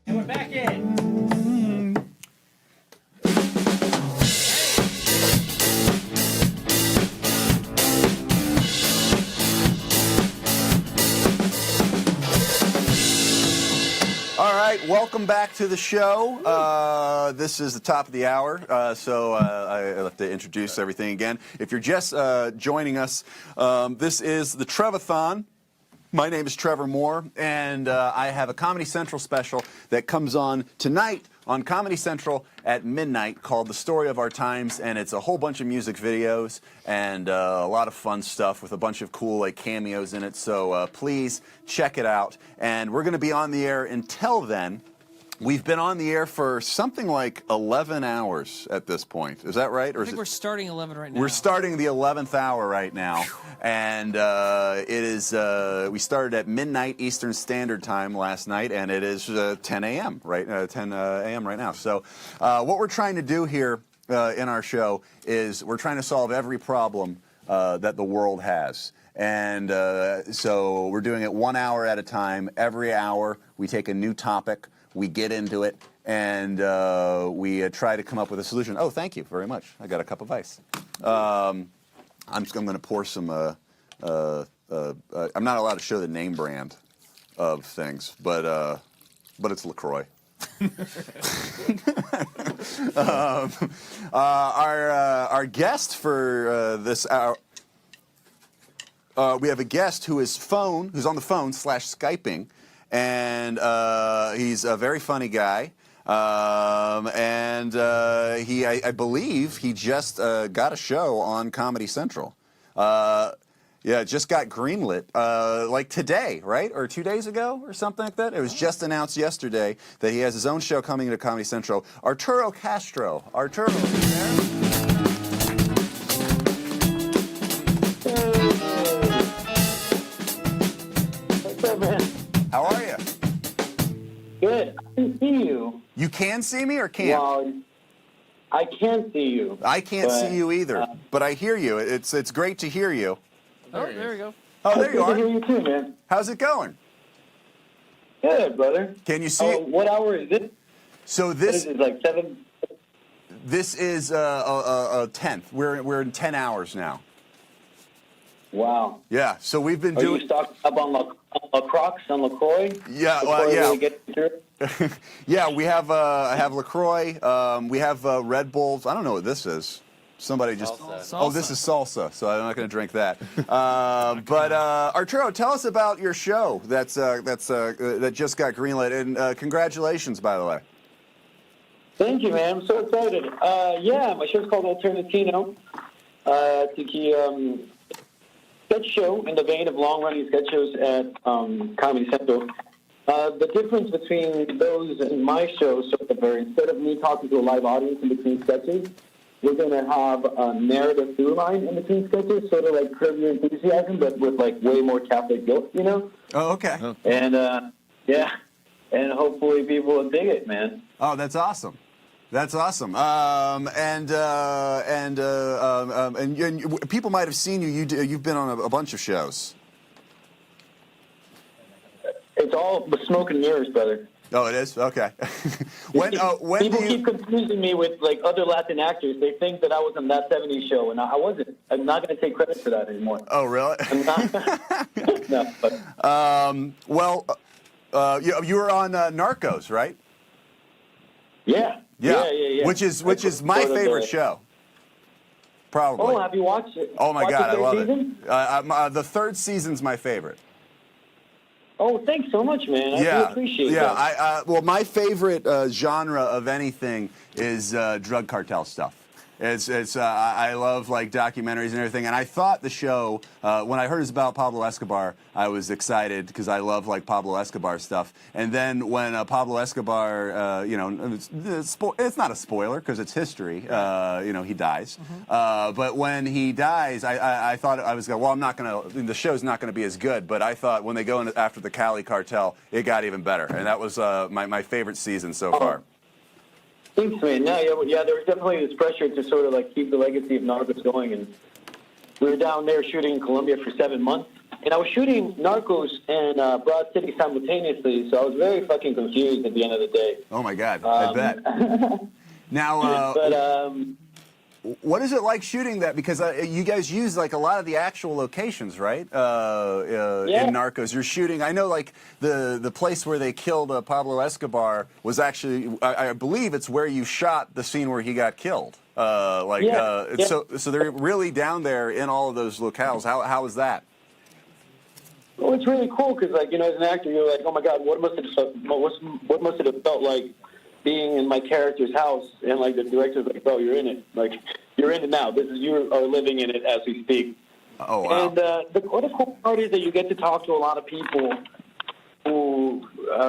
And we're back in. All right, welcome back to the show. This is the top of the hour, so I have to introduce everything again. If you're just joining us, this is the Trevor Thon. My name is Trevor Moore, and I have a Comedy Central special that comes on tonight on Comedy Central at midnight called The Story of Our Times, and it's a whole bunch of music videos and a lot of fun stuff with a bunch of cool like cameos in it, so please check it out. And we're going to be on the air until then. We've been on the air for something like 11 hours at this point. Is that right? Or I think we're starting 11 right now. We're starting the 11th hour right now. And it is, we started at midnight Eastern Standard Time last night, and it is 10 a.m. right now. So what we're trying to do here in our show is we're trying to solve every problem that the world has. And so we're doing it 1 hour at a time. Every hour we take a new topic. We get into it, and we try to come up with a solution. Oh, thank you very much. I got a cup of ice. I'm going to pour some, I'm not allowed to show the name brand of things, but it's LaCroix. Our guest for this hour, we have a guest who's on the phone / Skyping. And he's a very funny guy, and I believe he just got a show on Comedy Central. Yeah, just got greenlit, like today, right? Or 2 days ago, or something like that. It was just announced yesterday that he has his own show coming to Comedy Central. Arturo Castro. Arturo, are you there? How are you? Good. I can see you. You can see me or can't? Well, I can see you. I can't see you either, but I hear you. It's great to hear you. Oh, there we go. Oh, there you Good to are. hear you too, man. How's it going? Good, brother. Can you see it? What hour is it? So What this is it, like 7? this is a 10th. We're in 10 hours now. Wow. Yeah. So we've been Are doing. you stocked up on LaCroix and LaCroix? Yeah. Before Well, we yeah. really get through it? Yeah. We have I have LaCroix. We have Red Bulls. I don't know what this is. Somebody just. Salsa. Oh, this is salsa. So I'm not going to drink that. But Arturo, tell us about your show. That just got greenlit, and congratulations, by the way. Thank you, man. I'm so excited. Yeah, my show's called Alternatino. It's a sketch show in the vein of long-running sketch shows at Comedy Central. The difference between those and my show, sort of, instead of me talking to a live audience in between sketches, we're going to have a narrative through line in between sketches, sort of like Curb Your Enthusiasm, but with like way more Catholic guilt, you know? Oh, okay. And yeah, and hopefully people will dig it, man. Oh, that's awesome. That's awesome. And people might have seen you. You've been on a bunch of shows. It's all the smoke and mirrors, brother. Oh, it is? Okay. when people keep confusing me with like other Latin actors. They think that I was on That 70s Show, and I wasn't. I'm not going to take credit for that anymore. Oh, really? I'm not. No, but. You were on Narcos, right? Yeah. Which is my favorite show. Probably. Oh, have you watched it? Oh, my Watched God, the I third love season? it. The third season's my favorite. Oh, thanks so much, man. I do appreciate that. Yeah, well, my favorite genre of anything is drug cartel stuff. I love like documentaries and everything, and I thought the show when I heard it was about Pablo Escobar, I was excited because I love like Pablo Escobar stuff. And then when Pablo Escobar, it's not a spoiler because it's history. He dies. But when he dies, I thought I was going. Well, I'm not going to. The show's not going to be as good. But I thought when they go in after the Cali cartel, it got even better, and that was my favorite season so far. Thanks, man. No, yeah, there was definitely this pressure to sort of like keep the legacy of Narcos going, and we were down there shooting in Colombia for 7 months, and I was shooting Narcos and Broad City simultaneously, so I was very fucking confused at the end of the day. Oh my God, I bet. Now, what is it like shooting that? Because you guys use like a lot of the actual locations, right? In Narcos, you're shooting. I know like the place where they killed Pablo Escobar was actually, I believe it's where you shot the scene where he got killed. So they're really down there in all of those locales. How is that? Well, it's really cool because, like, you know, as an actor, you're like, oh my God, what must it have felt like being in my character's house? And like the director's like, bro, you're in it. Like, you're in it now. You are living in it as we speak. Oh wow! And the other cool part is that you get to talk to a lot of people who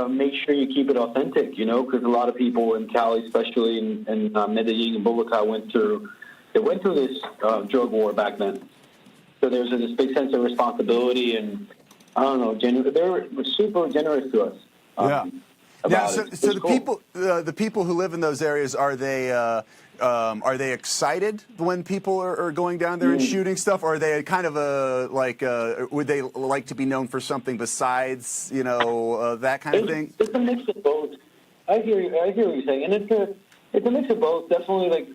make sure you keep it authentic. You know, because a lot of people in Cali, especially in Medellin and Bogota, went through this drug war back then. So there's this big sense of responsibility, and I don't know, they were super generous to us. So the people who live in those areas, are they excited when people are going down there and shooting stuff? Or are they kind of would they like to be known for something besides, you know, that kind of thing? It's a mix of both. I hear what you're saying, and it's a mix of both. Definitely, like,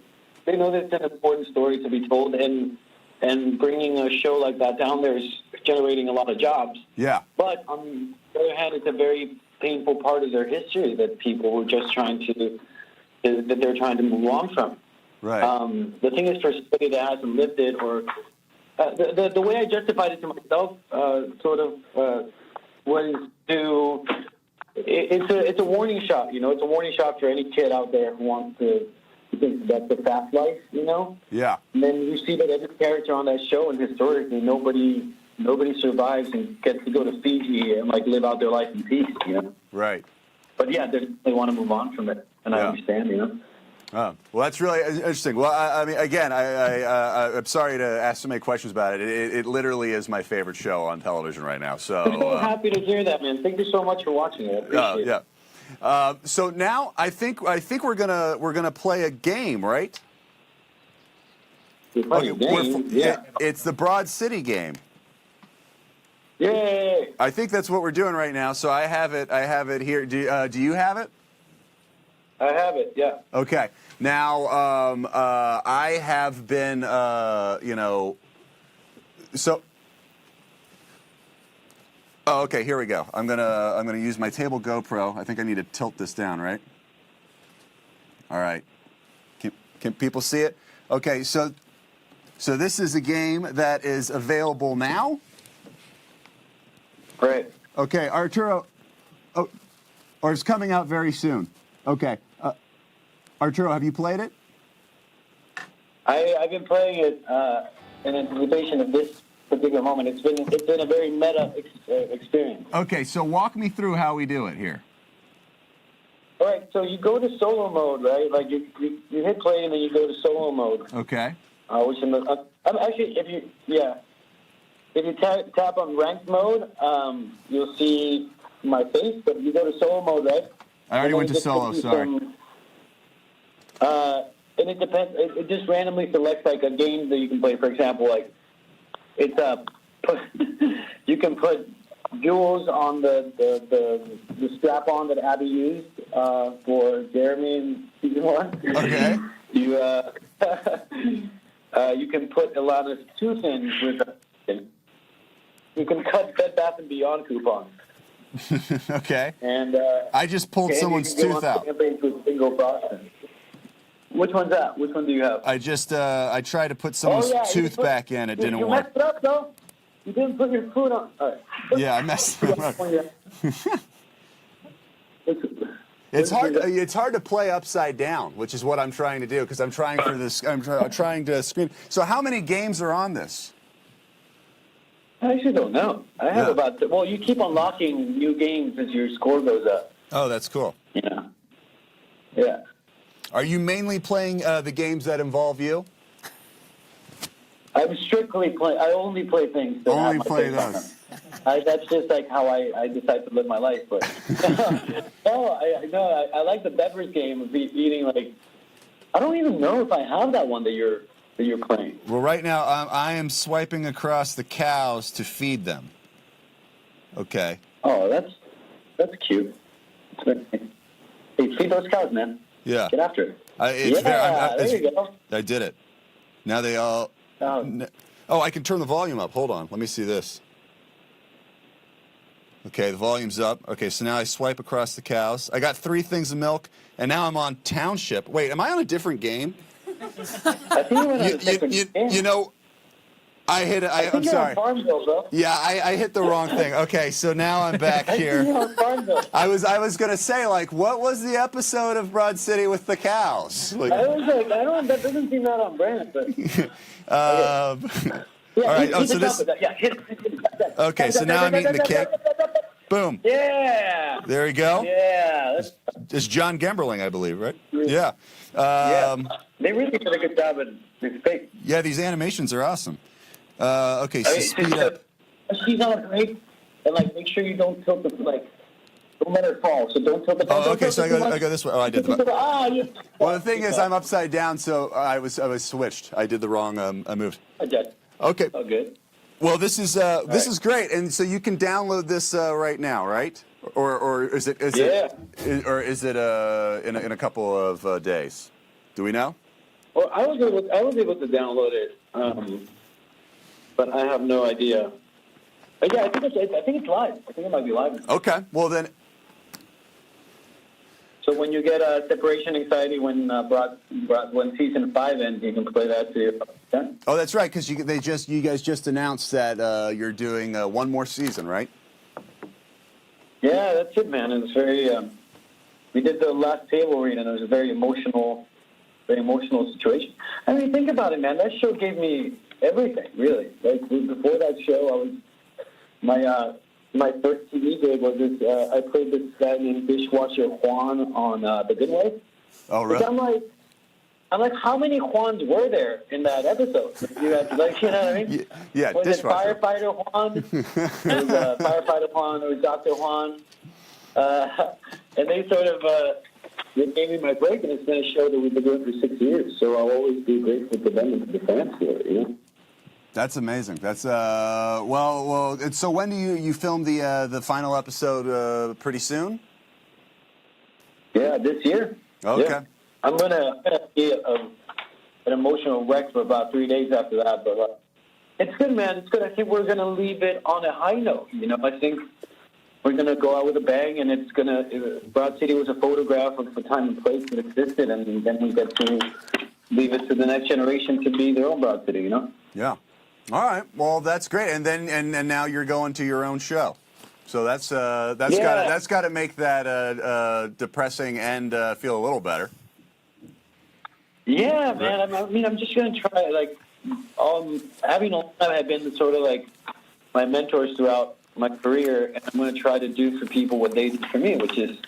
they know that it's an important story to be told, and bringing a show like that down there is generating a lot of jobs. Yeah. But on the other hand, it's a very painful part of their history that people were just trying to move on from. Right. The thing is, for somebody that hasn't lived it, or the way I justified it to myself, was to. It's a warning shot, you know. It's a warning shot for any kid out there who wants to think that's the fast life, you know. Yeah. And then you see that every character on that show, and historically, nobody survives and gets to go to Fiji and like live out their life in peace, you know. Right. But yeah, they want to move on from it, and I understand, you know. Oh, well, that's really interesting. Well, I mean, again, I'm sorry to ask so many questions about it. It literally is my favorite show on television right now. So I'm so happy to hear that, man. Thank you so much for watching it. I appreciate it. So now I think we're gonna play a game, right? It's the Broad City game. Yay! I think that's what we're doing right now. So I have it here. Do you have it? I have it. Yeah. Okay. Now I have been so. Oh, okay. Here we go. I'm gonna use my table GoPro. I think I need to tilt this down, right? All right. Can people see it? Okay. So this is a game that is available now. Right. Okay, Arturo. Oh, or it's coming out very soon. Okay. Arturo, have you played it? I've been playing it in anticipation of this particular moment. It's been a very meta experience. Okay, so walk me through how we do it here. All right, so you go to solo mode, right? Like you hit play and then you go to solo mode. Okay. Which actually, if you tap on ranked mode, you'll see my face. But if you go to solo mode, right? I already went to solo. Sorry. And it depends. It just randomly selects like a game that you can play. For example, like it's you can put jewels on the strap on that Abby used for Jeremy in season 1. Okay. You can put a lot of tooth in with. You can cut Bed Bath & Beyond coupons. Okay. And I just pulled someone's tooth out. Which one's that? Which one do you have? I just I tried to put someone's tooth back in. It didn't work. You messed it up, though. You didn't put your food on. All right. Yeah, I messed it up. It's hard to play upside down, which is what I'm trying to do because I'm trying for this. I'm trying to screen. So how many games are on this? I actually don't know. I have well, you keep unlocking new games as your score goes up. Oh, that's cool. Yeah. Yeah. Are you mainly playing the games that involve you? I'm strictly playing. I only play things that only have my play face on those. them. That's just like how I decide to live my life. But I like the beverage game of eating. Like, I don't even know if I have that one that you're playing. Well, right now I am swiping across the cows to feed them. Okay. Oh, that's cute. Hey, feed those cows, man. Yeah. Get after it. It's there you go. I did it. Now they all. Oh. Oh, I can turn the volume up. Hold on. Let me see this. Okay, the volume's up. Okay, so now I swipe across the cows. I got 3 things of milk, and now I'm on Township. Wait, am I on a different game? I think you went on a different game. You know, I hit it. I'm you're sorry. on Farmville, bro. Yeah, I hit the wrong thing. Okay, so now I'm back I think here. you're on Farmville. I was gonna say, like, what was the episode of Broad City with the cows? Like, I was like, that doesn't seem that on brand, but. All right. Hit Oh, so the this. top of that. Yeah, hit it. Okay, so now I'm eating the cake. Boom. Yeah. There you go. Yeah. It's John Gemberling, I believe, right? Yeah. Yeah. They really did a good job in this fake. Yeah, these animations are awesome. Okay, so speed up. She's on a break, and like make sure you don't tilt the don't let her fall. So don't tilt the. Oh, okay, so I go this way. Oh, I did the. Yeah. Well, the thing is, I'm upside down, so I was switched. I did the wrong. I moved. Okay. Oh, good. Well, this is great, and so you can download this right now, right? Or is it in a couple of days? Do we know? Well, I was able to download it, but I have no idea. But yeah, I think it's live. I think it might be live. Okay. Well then. So when you get separation anxiety when season 5 ends, you can play that too. Yeah? Oh, that's right, because you guys just announced that you're doing one more season, right? Yeah, that's it, man. It was very. We did the last table read, and it was a very emotional situation. I mean, think about it, man. That show gave me everything, really. Like before that show, my first TV gig was this. I played this guy named Dishwasher Juan on The Good Wife. Oh, really? I'm like, how many Juans were there in that episode? You know what I mean? Yeah, was Dishwasher. it Firefighter Juan? It was Firefighter Juan. It was Dr. Juan. And they sort of they gave me my break, and it's been a show that we've been doing for 6 years. So I'll always be grateful to them and to the fans for it, you know? That's amazing. That's well. So when do you film the final episode? Pretty soon. Yeah, this year. Okay. Yeah. I'm gonna be an emotional wreck for about 3 days after that, but it's good, man. It's good. I think we're gonna leave it on a high note. You know, I think we're gonna go out with a bang, and it's gonna. Broad City was a photograph of the time and place that existed, and then we get to leave it to the next generation to be their own Broad City. You know. Yeah. All right. Well, that's great. And then and now you're going to your own show. So that's got to make that depressing and feel a little better. Yeah, man. I mean, I'm just gonna try. Like, Abby and Alana have been sort of like my mentors throughout my career, and I'm gonna try to do for people what they did for me, which is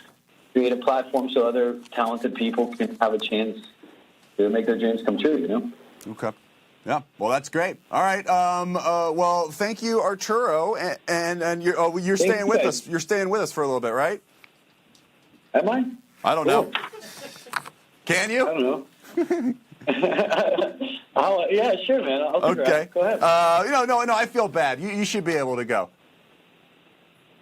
create a platform so other talented people can have a chance to make their dreams come true. You know. Okay. Yeah. Well, that's great. All right. Well, thank you, Arturo, and you're staying with us. You're staying with us for a little bit, right? Am I? I don't know. Can you? I don't know. Yeah, sure, man. I'll okay. Go ahead. No. I feel bad. You should be able to go.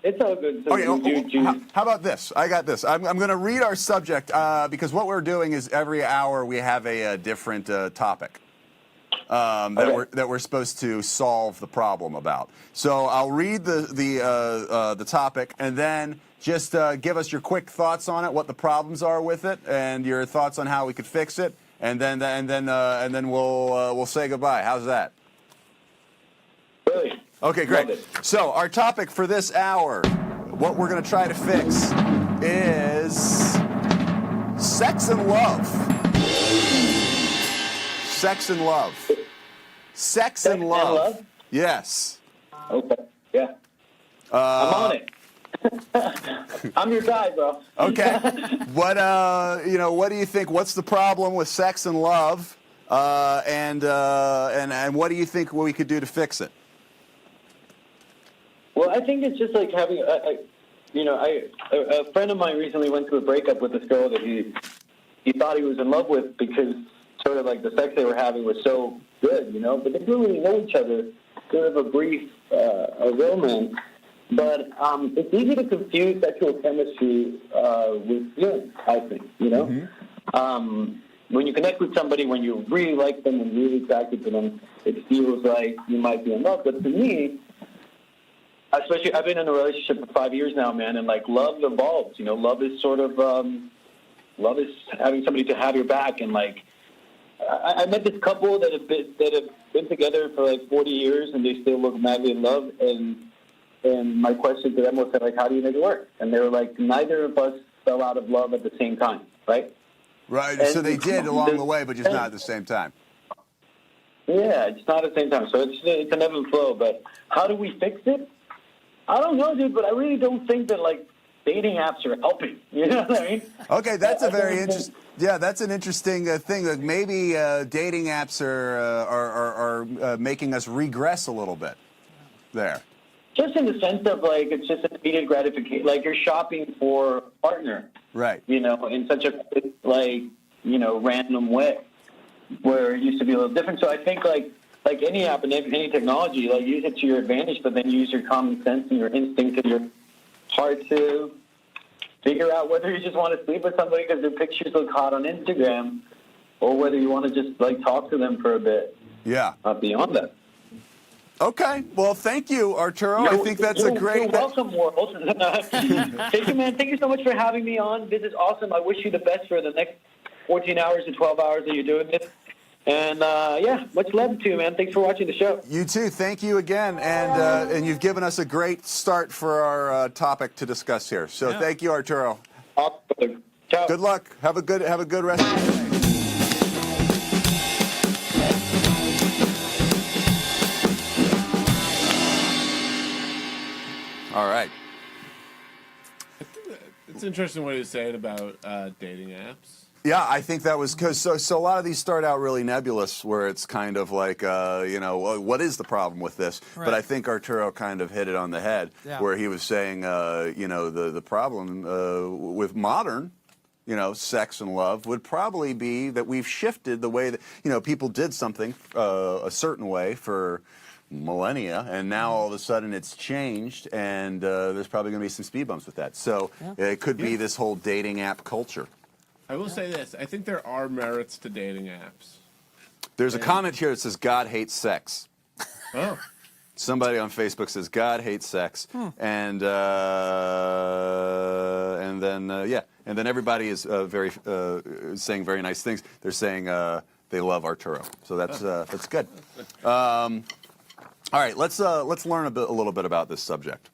It's all good. So okay. How about this? I got this. I'm going to read our subject because what we're doing is every hour we have a different topic that we're supposed to solve the problem about. So I'll read the topic and then just give us your quick thoughts on it, what the problems are with it, and your thoughts on how we could fix it, and then we'll say goodbye. How's that? Brilliant. Okay, great. So our topic for this hour, what we're going to try to fix is sex and love. Sex and love. Sex and love. Yes. Okay. Yeah. I'm on it. I'm your guy, bro. Okay. What do you think? What's the problem with sex and love? And what do you think we could do to fix it? Well, I think it's just like having a friend of mine recently went through a breakup with this girl that he thought he was in love with because sort of like the sex they were having was so good, you know, but they didn't really know each other. Sort of a brief romance. But it's easy to confuse sexual chemistry with feelings, I think, you know? When you connect with somebody, when you really like them and really attracted to them, it feels like you might be in love. But to me, especially, I've been in a relationship for 5 years now, man, and like love evolves. You know, love is sort of love is having somebody to have your back. And like, I met this couple that have been together for like 40 years, and they still look madly in love. And my question to them was like, how do you make it work? And they were like, neither of us fell out of love at the same time, right? Right. And so they did along the way, but just not at the same time. Yeah, it's not at the same time. So it's an ebb and flow. But how do we fix it? I don't know, dude, but I really don't think that, like, dating apps are helping. You know what I mean? Okay, that's a very interesting. Yeah, that's an interesting thing. Like maybe dating apps are making us regress a little bit. There. Just in the sense of like it's just an immediate gratification. Like you're shopping for a partner, right? You know, in such a random way, where it used to be a little different. So I think like any app and any technology, like use it to your advantage, but then use your common sense and your instinct and your heart to figure out whether you just want to sleep with somebody because their pictures look hot on Instagram, or whether you want to just like talk to them for a bit. Yeah. Beyond that. Okay. Well, thank you, Arturo. I think that's a great. You're welcome, World. Thank you, man. Thank you so much for having me on. This is awesome. I wish you the best for the next 14 hours to 12 hours that you're doing this. And, yeah, much love to you, man. Thanks for watching the show. You too. Thank you again. And you've given us a great start for our topic to discuss here. So thank you, Arturo. Awesome. Ciao. Good luck. Have a good rest of your day. All right. It's interesting what he was saying about dating apps. Yeah, I think that was because so a lot of these start out really nebulous, where it's kind of like, what is the problem with this? Right. But I think Arturo kind of hit it on the head, where he was saying, the problem with modern, sex and love would probably be that we've shifted the way that, people did something a certain way for millennia, and now all of a sudden it's changed, and there's probably going to be some speed bumps with that. So it could be this whole dating app culture. I will say this. I think there are merits to dating apps. There's a comment here that says, God hates sex. Oh. Somebody on Facebook says, God hates sex. And then everybody is saying very nice things. They're saying they love Arturo. So that's good. All right, let's learn a little bit about this subject.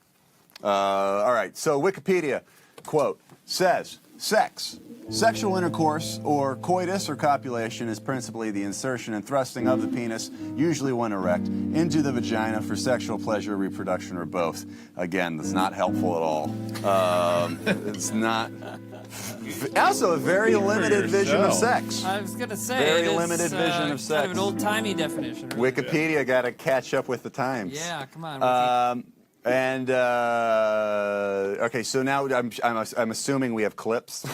All right, so Wikipedia, quote, says, sexual intercourse, or coitus or copulation, is principally the insertion and thrusting of the penis, usually when erect, into the vagina for sexual pleasure, reproduction, or both. Again, that's not helpful at all. It's not. Also, a very limited vision of sex. I was going to say, very limited vision of sex. Kind of an old-timey definition. Really. Wikipedia got to catch up with the times. Yeah, come on. Okay, so now I'm assuming we have clips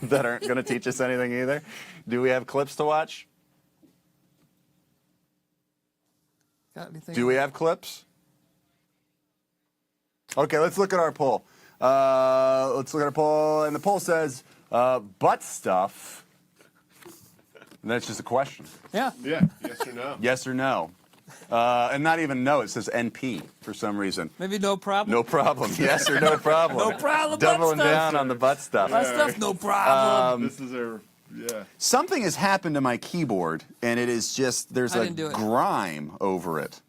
that aren't going to teach us anything either. Do we have clips to watch? Got anything? Do we have clips? Okay, let's look at our poll. And the poll says butt stuff. And that's just a question. Yeah. Yeah. Yes or no? Yes or no. And not even no, it says NP for some reason. Maybe no problem. No problem. Yes or no problem. No problem. Doubling butt stuff. down on the butt stuff. Butt stuff, no problem. This is Something has happened to my keyboard, and it is just, there's I a didn't do it. grime over it.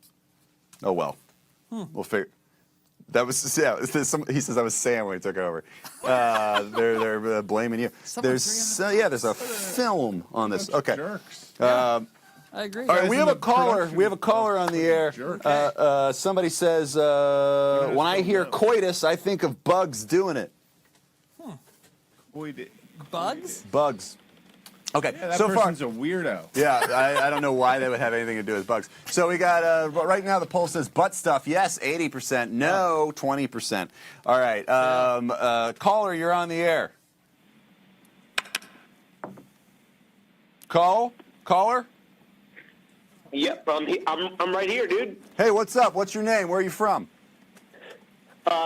Oh, well. We'll figure. That was, he says I was saying when he took over. They're blaming you. There's a film on this. Okay. jerks. I agree. All right, we have a caller. production. We have a caller on the air. Somebody says, when I hear coitus, I think of bugs doing it. Bugs? Bugs. Okay, Yeah, that so far. person's a weirdo. Yeah, I don't know why they would have anything to do with bugs. So we got, right now the poll says butt stuff, yes, 80%, no, 20%. All right, caller, you're on the air. Caller? Yep, I'm right here, dude. Hey, what's up? What's your name? Where are you from?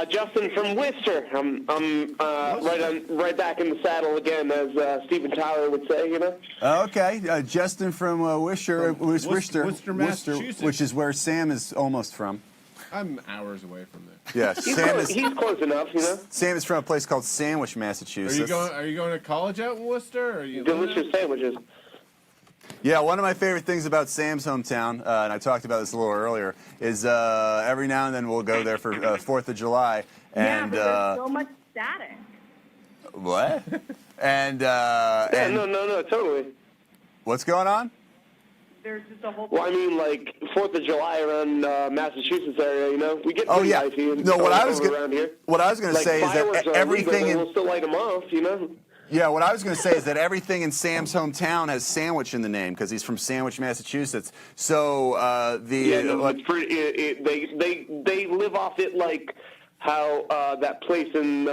Justin from Worcester. I'm right back in the saddle again, as Stephen Tyler would say. You know. Okay, Justin from Worcester, Worcester, Massachusetts. which is where Sam is almost from. I'm hours away from there. Yeah, He's close enough, you know. Sam is from a place called Sandwich, Are Massachusetts. you going to college out in Worcester? Or are you Delicious sandwiches. Yeah, one of my favorite things about Sam's hometown, and I talked about this a little earlier, is every now and then we'll go there for 4th of July. And, yeah, but there's so much static. What? and No, totally. What's going on? There's just a whole. Well, I mean, like 4th of July around Massachusetts area, you know, we get Oh pretty yeah. icy No, what I was around here. what I was going to Like say is fireworks that are everything illegal, in but we'll still light them off, you know. Yeah, what I was going to say is that everything in Sam's hometown has sandwich in the name because he's from Sandwich, Massachusetts. So It's pretty. They live off it like how that place in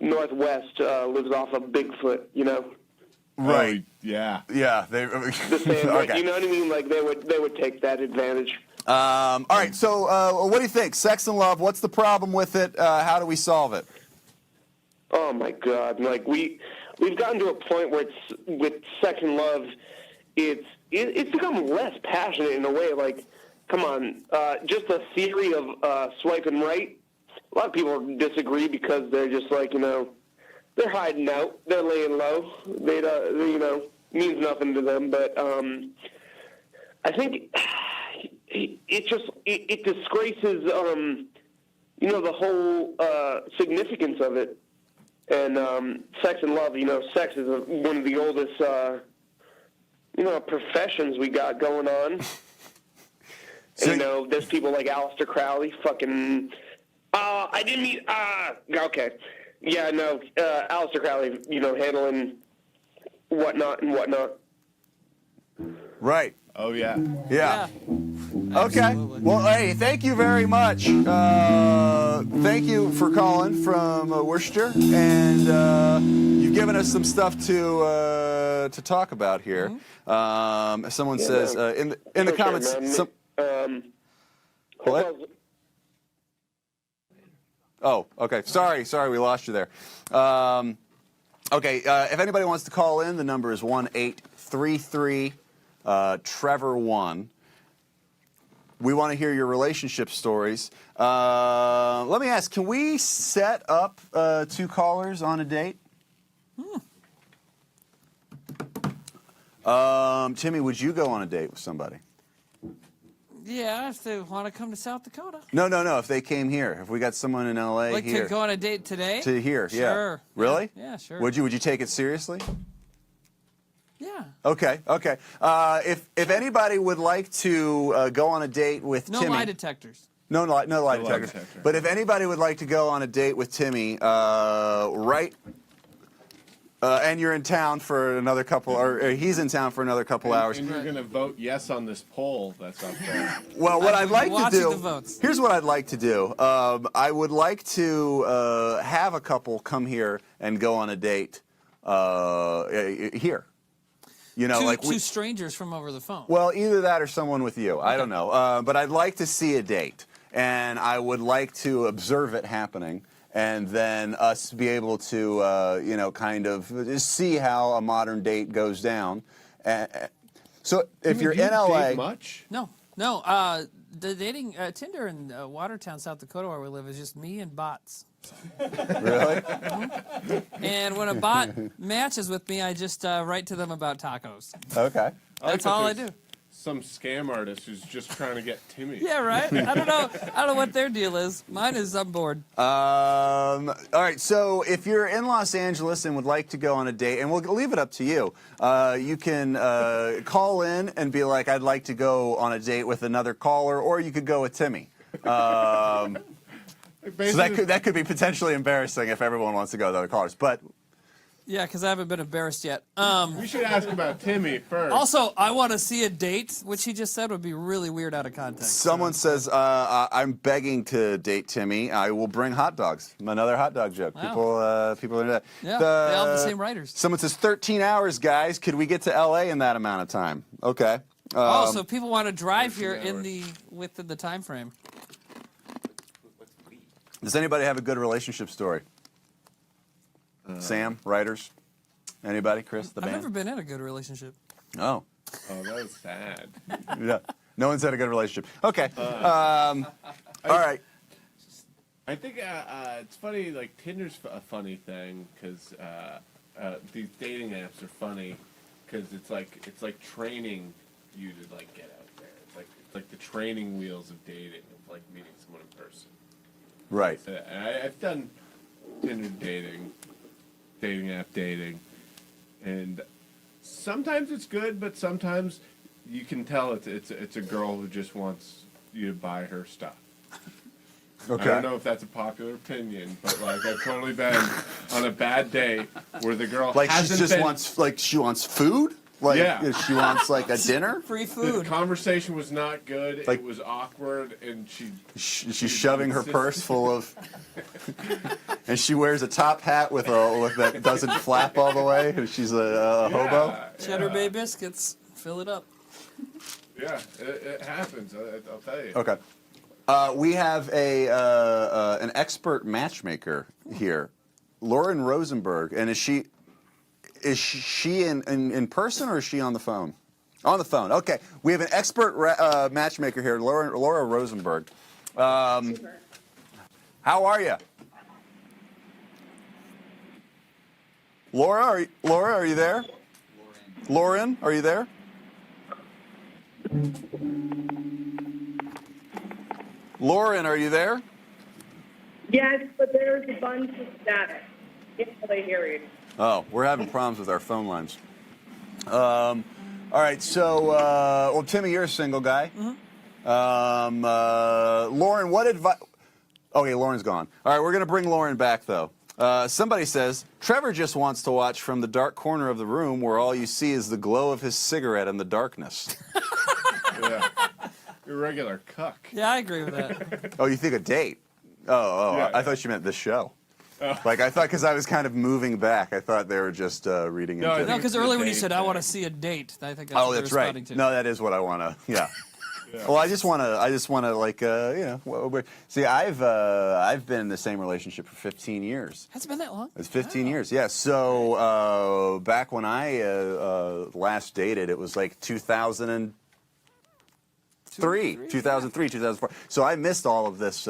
Northwest lives off of Bigfoot, you know. right. Yeah. Yeah, they. The sandwich, Okay. you know what I mean? Like they would take that advantage. All right. So, what do you think? Sex and love. What's the problem with it? How do we solve it? Oh my God! Like we've gotten to a point where it's with sex and love, it's become less passionate in a way. Like, come on, just a theory of swiping right. A lot of people disagree because they're just like, you know, they're hiding out, they're laying low. They you know, means nothing to them. But I think it disgraces you know, the whole significance of it. And sex and love, you know, sex is one of the oldest, you know, professions we got going on. So, you know, there's people like Aleister Crowley, fucking. I didn't mean. Okay, yeah, no, Aleister Crowley, you know, handling whatnot and whatnot. Right. Oh yeah. Yeah. Okay. Absolutely. Well, hey, thank you very much. Thank you for calling from Worcester, and you've given us some stuff to talk about here. Someone says in the comments. Man. What? Oh, okay. Sorry, we lost you there. Okay, if anybody wants to call in, the number is 1-833 Trevor 1. We want to hear your relationship stories. Let me ask, can we set up 2 callers on a date? Timmy, would you go on a date with somebody? Yeah, if they want to come to South Dakota. No. If they came here, if we got someone in L.A. Like here to go on a date today? to here, yeah. Sure. Really? Yeah, sure. Would you take it seriously? Yeah. Okay. If anybody would like to go on a date with No Timmy, lie detectors. no lie lie detectors. detector. But if anybody would like to go on a date with Timmy, and you're in town for another couple, or he's in town for another couple hours. And you're going to vote yes on this poll that's up there. Well, what I'd like to watching do. the votes. Here's what I'd like to do. I would like to have a couple come here and go on a date here. You know, Two strangers from over the phone. Well, either that or someone with you. I don't know. But I'd like to see a date, and I would like to observe it happening, and then us be able to, you know, kind of see how a modern date goes down. So if you're Do you in LA, date much? No. The dating Tinder in Watertown, South Dakota, where we live, is just me and bots. really? And when a bot matches with me, I just write to them about tacos. Okay. That's all I do. Some scam artist who's just trying to get Timmy. Yeah, right. I don't know what their deal is. Mine is I'm bored. All right, so if you're in Los Angeles and would like to go on a date, and we'll leave it up to you, you can call in and be like, I'd like to go on a date with another caller, or you could go with Timmy. So that could be potentially embarrassing if everyone wants to go with other callers. But Yeah, because I haven't been embarrassed yet. We should ask about Timmy first. Also, I want to see a date, which he just said would be really weird out of context. someone says, I'm begging to date Timmy. I will bring hot dogs. Another hot dog joke. Wow. People are into that. Yeah, they all have the same writers. Someone says 13 hours, guys. Could we get to LA in that amount of time? Okay. So people want to drive here within the time frame. Does anybody have a good relationship story? Sam, writers? Anybody? Chris, the I've band? never been in a good relationship. Oh. Oh, that was sad. Yeah. No one's had a good relationship. Okay. All right. I think it's funny. Like Tinder's a funny thing because these dating apps are funny because it's like training you to like get out there. It's like the training wheels of dating, of like meeting someone in person. Right. I've done Tinder dating app dating, and sometimes it's good, but sometimes you can tell it's a girl who just wants you to buy her stuff. Okay. I don't know if that's a popular opinion, but like I've totally been on a bad date where the girl Like she hasn't just been, wants she wants food? Like Yeah. she wants like a dinner? Free the food. conversation was not good. Like- it was awkward, and She's shoving her purse full of and she wears a top hat with that doesn't flap all the way. And she's a hobo. Cheddar Bay biscuits. Fill it up. Yeah, it happens. I'll tell you. Okay. We have an expert matchmaker here, Lauren Rosenberg, and is she in person or is she on the phone? On the phone. Okay. We have an expert matchmaker here, Laura Rosenberg. How are you? Laura, are you there? Lauren, are you there? Lauren, are you there? Yes, but there's a bunch of static. Can't really hear you. Oh, we're having problems with our phone lines. All right, so, well, Timmy, you're a single guy. Lauren, what advice? Okay, Lauren's gone. All right, we're going to bring Lauren back, though. Somebody says, Trevor just wants to watch from the dark corner of the room where all you see is the glow of his cigarette in the darkness. Yeah. You're a regular cuck. Yeah, I agree with that. Oh, you think a date? Oh, Yeah. I thought you meant this show. Like, I thought, because I was kind of moving back, I thought they were just reading No, I into No, think because it's the earlier when you date said, I want to thing. see a date, I think that's Oh, what they that's were right. responding to. No, that is what I want to. Yeah. Yeah. Well, I just want to, like, see, I've been in the same relationship for 15 years. Has it been that long? It's 15 years, yeah. So back when I last dated, it was like 2003, 2004. So I missed all of this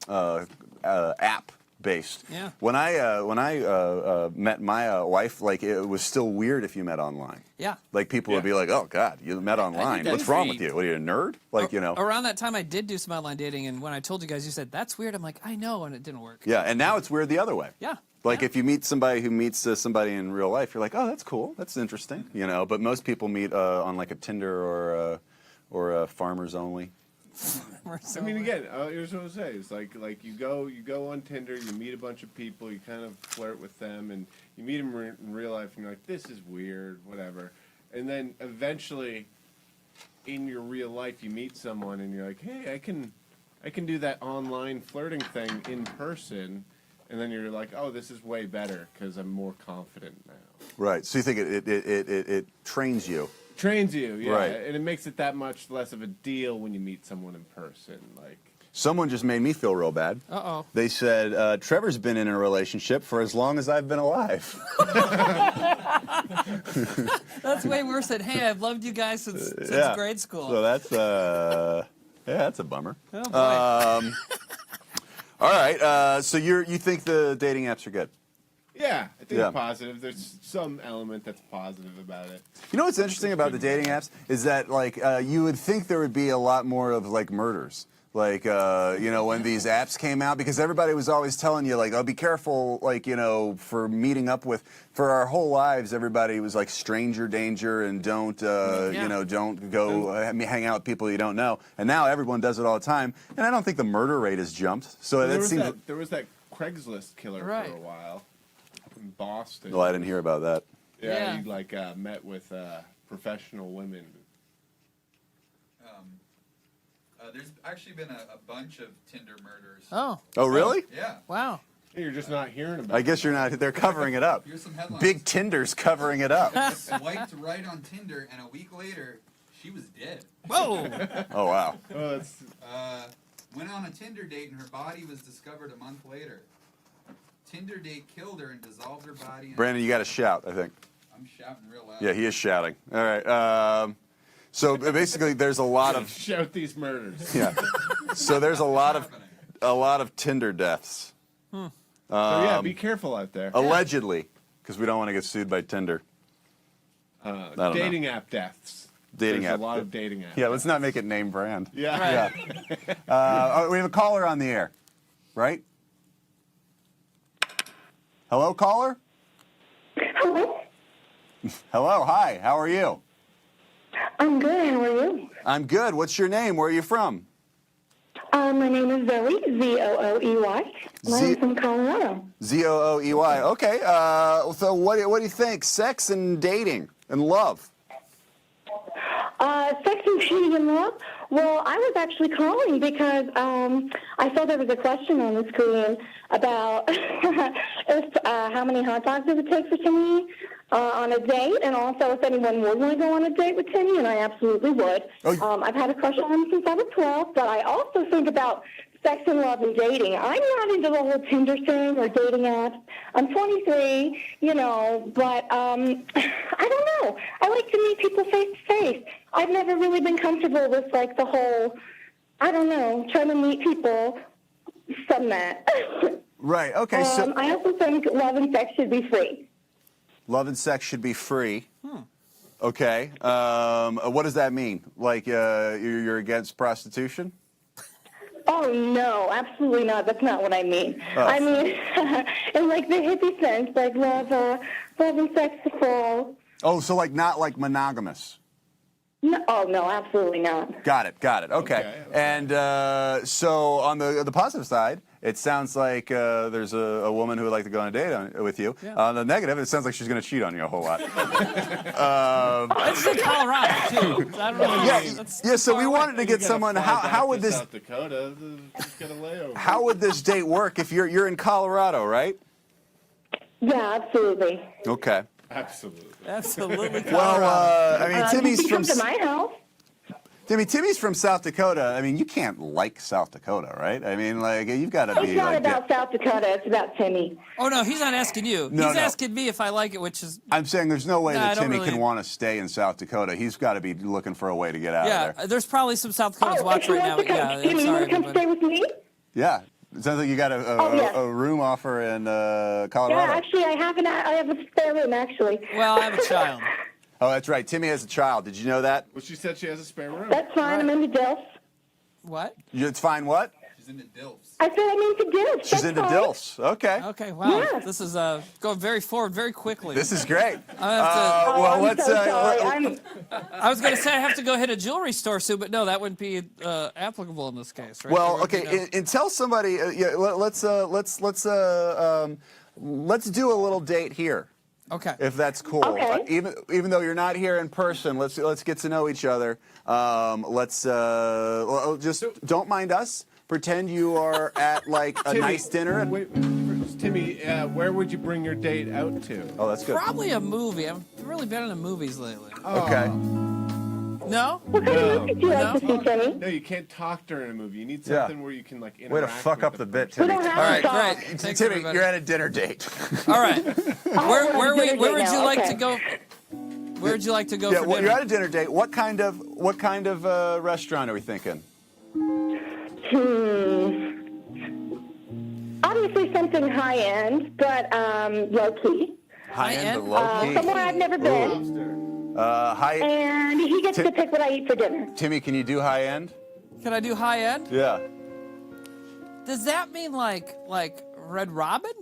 app based. Yeah. When I met my wife, like it was still weird if you met online. Yeah. Like people would be like, "Oh God, you met online. that's What's wrong with pretty- you? What are you, a nerd?" Like Around that time, I did do some online dating, and when I told you guys, you said, that's weird. I'm like, I know, and it didn't work. Yeah. And now it's weird the other way. Yeah. Like Yeah. if you meet somebody who meets somebody in real life, you're like, "Oh, that's cool. That's interesting." But most people meet on like a Tinder or a Farmers Only. I mean, again, here's what I'll say: it's like you go on Tinder, you meet a bunch of people, you kind of flirt with them, and you meet them in real life, and you're like, this is weird, whatever. And then eventually, in your real life, you meet someone, and you're like, hey, I can do that online flirting thing in person, and then you're like, oh, this is way better because I'm more confident now. Right. So you think it trains you? Trains you, yeah, Right. and it makes it that much less of a deal when you meet someone in person, like. Someone just made me feel real bad. Uh-oh. They said, Trevor's been in a relationship for as long as I've been alive. That's way worse than, hey, I've loved you guys since Yeah. grade school. So that's, that's a bummer. Oh, boy. All right. So you think the dating apps are good? Yeah, I think Yeah. it's positive. There's some element that's positive about it. You know what's interesting about the dating apps is that, like, you would think there would be a lot more of, like, murders. Like, when these apps came out, because everybody was always telling you, like, oh, be careful, like, for meeting up with, for our whole lives, everybody was like stranger danger and don't, don't go hang out with people you don't know. And now everyone does it all the time. And I don't think the murder rate has jumped. So There that was seems. there was that Craigslist killer Right. for a while in Boston. Well, I didn't hear about that. Yeah. He met with professional women. There's actually been a bunch of Tinder murders. Oh, Oh, really? Yeah. wow. You're just not hearing about. I guess you're not. They're covering it up. Here's some headlines. Big Tinder's covering it up. Swiped right on Tinder, and a week later, she was dead. Whoa. Oh, wow. Oh, that's Went on a Tinder date and her body was discovered a month later. Tinder date killed her and dissolved her body. Brandon, you got to shout, I think. I'm shouting real loud. Yeah, he is shouting. All right. So basically, there's a lot of Shout these murders. yeah. So there's a lot of Tinder deaths. So yeah, be careful out there. Allegedly, because we don't want to get sued by Tinder. don't Dating app deaths. Dating There's app. a lot of dating apps. Yeah, let's not make it name brand. Yeah. We have a caller on the air, right? Hello, caller? Hello. Hello, hi, how are you? I'm good. How are you? I'm good. What's your name? Where are you from? My name is Zoe, Zooey. I'm from Colorado. Zooey. Okay. So what do you think? Sex and dating and love. Sex and dating and love? Well, I was actually calling because I saw there was a question on the screen about how many hot dogs does it take for Timmy on a date, and also if anyone would want to go on a date with Timmy, and I absolutely would. Oh. I've had a crush on him since I was 12, but I also think about sex and love and dating. I'm not into the whole Tinder thing or dating apps. I'm 23, but I don't know. I like to meet people face to face. I've never really been comfortable with like the whole, I don't know, trying to meet people from that. Right. Okay. So I also think love and sex should be free. love and sex should be free. Okay. What does that mean? Like you're against prostitution? Oh, no, absolutely not. That's not what I mean. I mean, in like the hippie sense, like love and sex for all. Oh, so like not like monogamous. No, oh, no, absolutely not. Got it. Okay. And so on the positive side, it sounds like there's a woman who would like to go on a date with you. Yeah. On the negative, it sounds like she's going to cheat on you a whole lot. It's in Colorado too. I don't know. Yeah. So we wanted to get someone. How would this? South Dakota, just get a layover. How would this date work if you're in Colorado, right? Yeah, absolutely. Okay. Absolutely. Absolutely. Well, I mean, Timmy's you can from come to my house. Timmy's from South Dakota. I mean, you can't like South Dakota, right? I mean, like you've got to be It's not like. about South Dakota. It's about Timmy. Oh no, he's not asking you. No, He's no. asking me if I like it, which is I'm saying there's no way No, that I don't Timmy really- can want to stay in South Dakota. He's got to be looking for a way to get out of yeah. there. There's probably some South Dakotans If watching you right now. want to But come, yeah, Timmy, you want sorry, to come but- stay with me? Yeah. It sounds like you got yes. a room offer in Colorado. Yeah, actually, I have a spare room, actually. Well, I have a child. Oh, that's right. Timmy has a child. Did you know that? Well, she said she has a spare room. That's fine. I'm into DILFs. What? It's fine. What? She's into DILFs. I said I'm into DILFs. She's That's into fine. DILFs. Okay. Okay. Wow. Yeah. This is going very forward very quickly. This is great. I have to, Well, I'm let's. so sorry. I was going to say I have to go hit a jewelry store soon, but no, that wouldn't be applicable in this case, right? Well, There would be okay. no- And tell somebody. Let's do a little date here. Okay. If that's cool. Okay. Even though you're not here in person, let's get to know each other. Let's just don't mind us. Pretend you are at like a Timmy, nice dinner. And, Wait, Timmy, where would you bring your date out to? oh, that's good. Probably a movie. I've really been into movies lately. Okay. No? What kind of movie do you like to see, Timmy? No, you can't talk during a movie. You need Yeah. something where you can like interact. Way to fuck with up the bit, We Timmy. don't have All to right, talk. great. Thanks, Timmy, everybody. you're at a dinner date. All right. Where we're would at dinner you now, like okay. to go? Where would you like to go Yeah, for well, dinner? you're at a dinner date. What kind of restaurant are we thinking? Obviously something high end, but low key. High end, High-end? but low key. Somewhere I've never been. High. And he gets to pick what I eat for dinner. Timmy, can you do high end? Can I do high end? Yeah. Does that mean like Red Robin?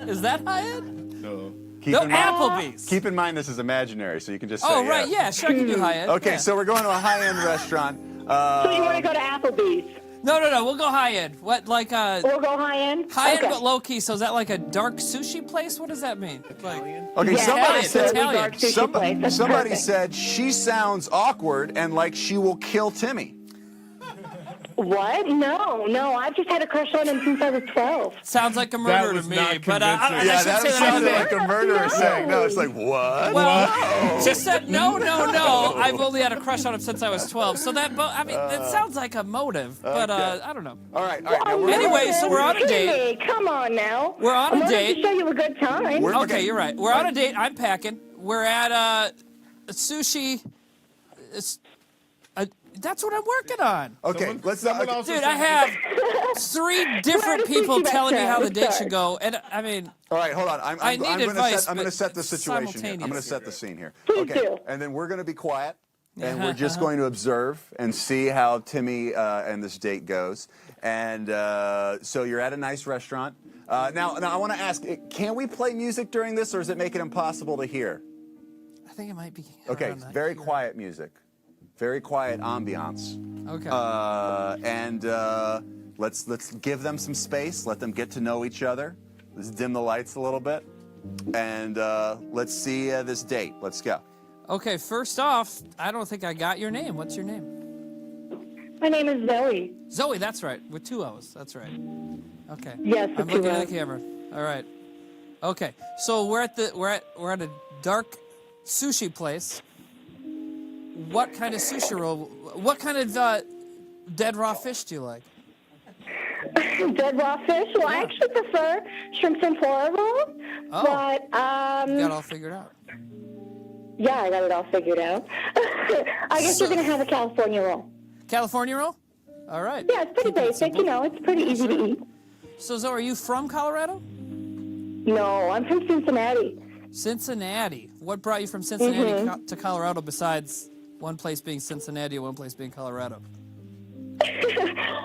Is that high end? No. Keep No, in mind- Applebee's. Keep in mind this is imaginary, so you can just say Oh, right. Yeah, sure, I can do high end. Okay, yeah. so we're going to a high-end restaurant. So you want to go to Applebee's? No, we'll go high end. What, like We'll go high end? high end Okay. but low key? So is that like a dark sushi place? What does that mean? Like, Okay, Yeah, somebody Italian, said Italian. dark sushi place. That's somebody perfect. said she sounds awkward and like she will kill Timmy. What? No. I've just had a crush on him since I was 12. Sounds like a murder to me, but I Yeah, should that say that sounded I like a murderer saying. No, it's like, what? Well, she said no. I've only had a crush on him since I was 12. So that, that sounds like a motive, but I don't know. All right. Now Anyway, so we're on a date. Come on now. We're on a I'm date. to show you a good time. Okay, you're right. We're on a date. I'm packing. We're at a sushi. That's what I'm working on. Okay, let's. Dude, I have 3 different people telling me how the date should go, and I mean. All right, hold on. I need advice. I'm going to set the situation here. I'm going to simultaneous. set the scene here. Please do. And then we're going to be quiet, and we're just going to observe and see how Timmy and this date goes. And so you're at a nice restaurant. Now I want to ask: can we play music during this, or does it make it impossible to hear? I think it might be. Okay, very quiet music, very quiet ambiance. Okay. And let's give them some space. Let them get to know each other. Let's dim the lights a little bit, and let's see this date. Let's go. Okay, first off, I don't think I got your name. What's your name? My name is Zoe. Zoe, that's right. With 2 O's. That's right. Okay. Yes, with I'm 2 looking at O's. the camera. All right. Okay. So we're at a dark sushi place. What kind of sushi roll? What kind of dead raw fish do you like? Dead raw fish? Well, I actually prefer shrimp tempura rolls. Oh. But, You got it all figured out. yeah, I got it all figured out. I guess you're going to have a California roll. California roll? All right. Yeah, it's pretty basic. You know, it's pretty easy to eat. So Zoe, are you from Colorado? No, I'm from Cincinnati. Cincinnati. What brought you from Cincinnati to Colorado besides one place being Cincinnati and one place being Colorado?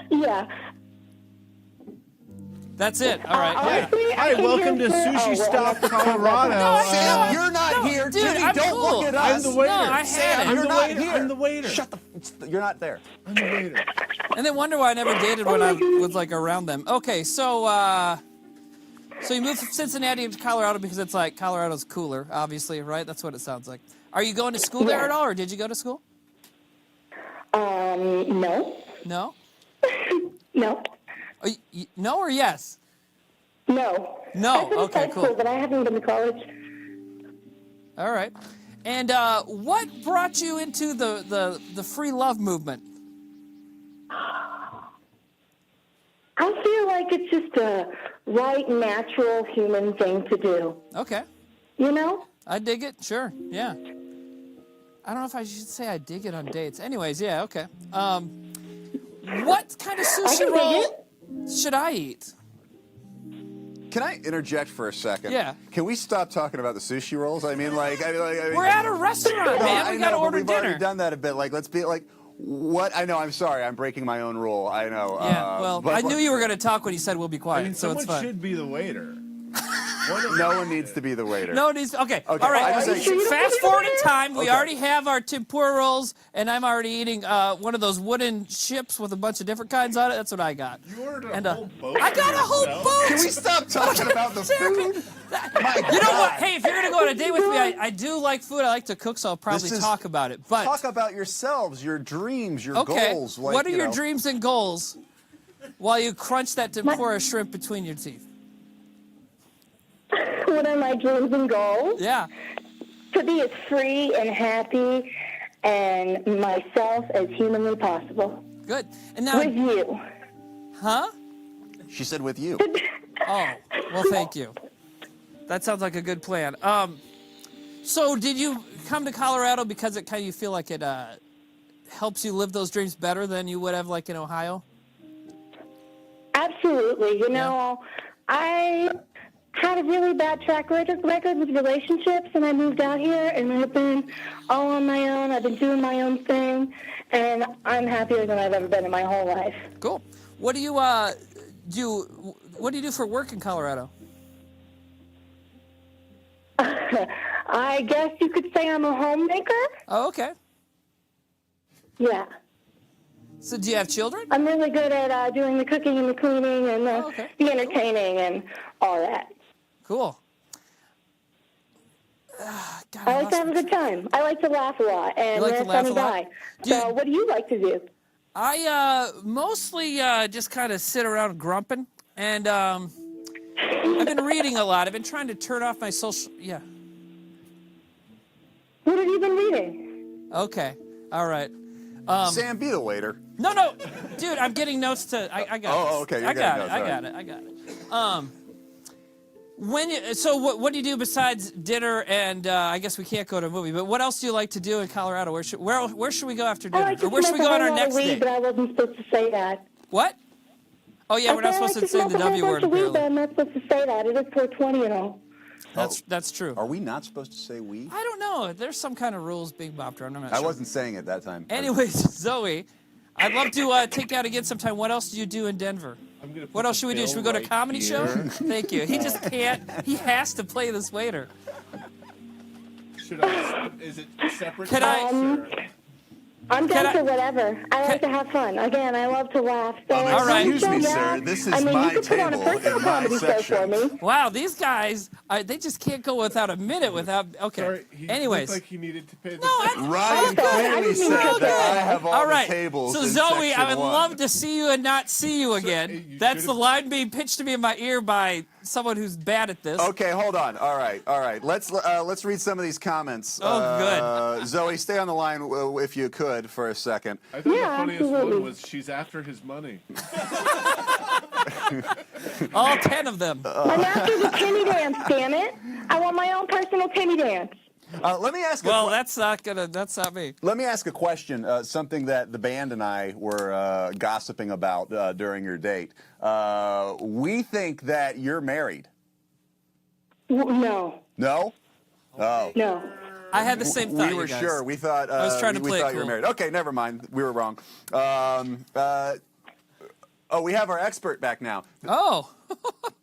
Yeah. That's it. All right. Honestly, I Hi, came welcome to here Sushi Stop Colorado. Sam, you're not here. Dude, Timmy, I'm don't cool. look at I'm us. the waiter. No, I had Sam, it. you're the not waiter. here. I'm the waiter. Shut the. You're not there. I'm the waiter. And then wonder why I never dated when I was like around them. Okay, so you moved from Cincinnati to Colorado because it's like Colorado's cooler, obviously, right? That's what it sounds like. Are you going to school there at all, or did you go to school? No. No. No. No or yes? No. No, I finished okay, high cool. school, but I haven't been to college. All right. And what brought you into the free love movement? I feel like it's just a right, natural human thing to do. Okay. You know? I dig it. Sure. Yeah. I don't know if I should say I dig it on dates. Anyways, yeah, okay. What kind of sushi can dig roll should I eat? Can I interject for a second? Yeah. Can we stop talking about the sushi rolls? I mean, We're at a restaurant, man. I We know, got to but order we've dinner. already done that a bit. Like, let's be like, what? I know. I'm sorry. I'm breaking my own rule. I know. Yeah, well, but I knew you were going to talk when you said we'll be quiet, I mean, so it's someone fine. should be the waiter. No one needs to be the waiter. No, it needs. Okay. All I right. just think- Are you sure Fast you don't forward want in to time. We Okay. already have our tempura rolls, and I'm already eating one of those wooden ships with a bunch of different kinds on it. That's what I got. You ordered And, a whole boat. I got a whole yourself? boat. Can we stop talking about the food? You know what? Hey, if you're gonna go on a date with me, I do like food. I like to cook, so I'll probably This is- talk about it. But Talk about yourselves, your dreams, your okay, goals. Like, what are you your know. dreams and goals while you crunch that tempura shrimp between your teeth? What are my dreams and goals? Yeah. To be as free and happy and myself as humanly possible. Good. And now, With you. huh? She said with you. Oh, well, thank you. That sounds like a good plan. So did you come to Colorado because it kind of you feel like it helps you live those dreams better than you would have like in Ohio? Absolutely. You know, I had a really bad track record with relationships, and I moved out here, and I've been all on my own. I've been doing my own thing, and I'm happier than I've ever been in my whole life. Cool. What do you do? What do you do for work in Colorado? I guess you could say I'm a homemaker. Oh, okay. Yeah. So do you have children? I'm really good at doing the cooking and the cleaning and okay. the entertaining and all that. Cool. God, I like to have a good time. I like to laugh a lot, and You like to that's laugh funny a lot? guy. Do you- So what do you like to do? I mostly just kind of sit around grumping, and I've been reading a lot. I've been trying to turn off my social. Yeah. What have you been reading? Okay. All right. Sam, be the waiter. No, dude, I'm getting notes to. I got. Oh, this. okay, you're I got getting it. notes, I got it. What do you do besides dinner and I guess we can't go to a movie, but what else do you like to do in Colorado? Where should we go after dinner? I like Or to where should we smoke go a on our whole lot of next weed, date? but I wasn't supposed to say that. What? Oh yeah, we're not supposed to say the W word. I like to smoke a whole bunch of weed, but Apparently. I'm not supposed to say that. It is 420 and all. That's true. Are we not supposed to say we? I don't know. There's some kind of rules being bopped around. I'm not I sure. wasn't saying it that time. Anyways, Zoe, I'd love to take you out again sometime. What else do you do in Denver? I'm gonna put What else the should we do? bill Should we go to a right comedy show? here. Thank you. He just can't. He has to play this waiter. Should I? Is it separate? Can I- or- I'm Can down I- for whatever. I like to have fun. Again, I love to laugh. So All right. Excuse me, yeah. sir. This is I mean, my you could put on a table personal in my comedy show section. for me. Wow, these guys, they just can't go without a minute without. Okay. Sorry, he Anyways. looked like he needed to pay the. No, Ryan Okay, I clearly didn't mean said to that go I have all, All right. the tables So in Zoe, section I would 1. love to see you and not see you again. you That's the should've- line being pitched to me in my ear by someone who's bad at this. Okay, hold on. All right. Let's read some of these comments. Oh, good. Zoe, stay on the line if you could for a second. I thought Yeah, the funniest absolutely. one was she's after his money. All 10 of them. I'm after the Timmy dance, damn it. I want my own personal Timmy dance. Let me ask. Well, that's not me. Let me ask a question. Something that the band and I were gossiping about during your date. We think that you're married. No. No. Oh. No. I had the same thought. We were you guys. sure. We thought. I was trying to we play it thought you were cool. married. Okay, never mind. We were wrong. We have our expert back now. Oh,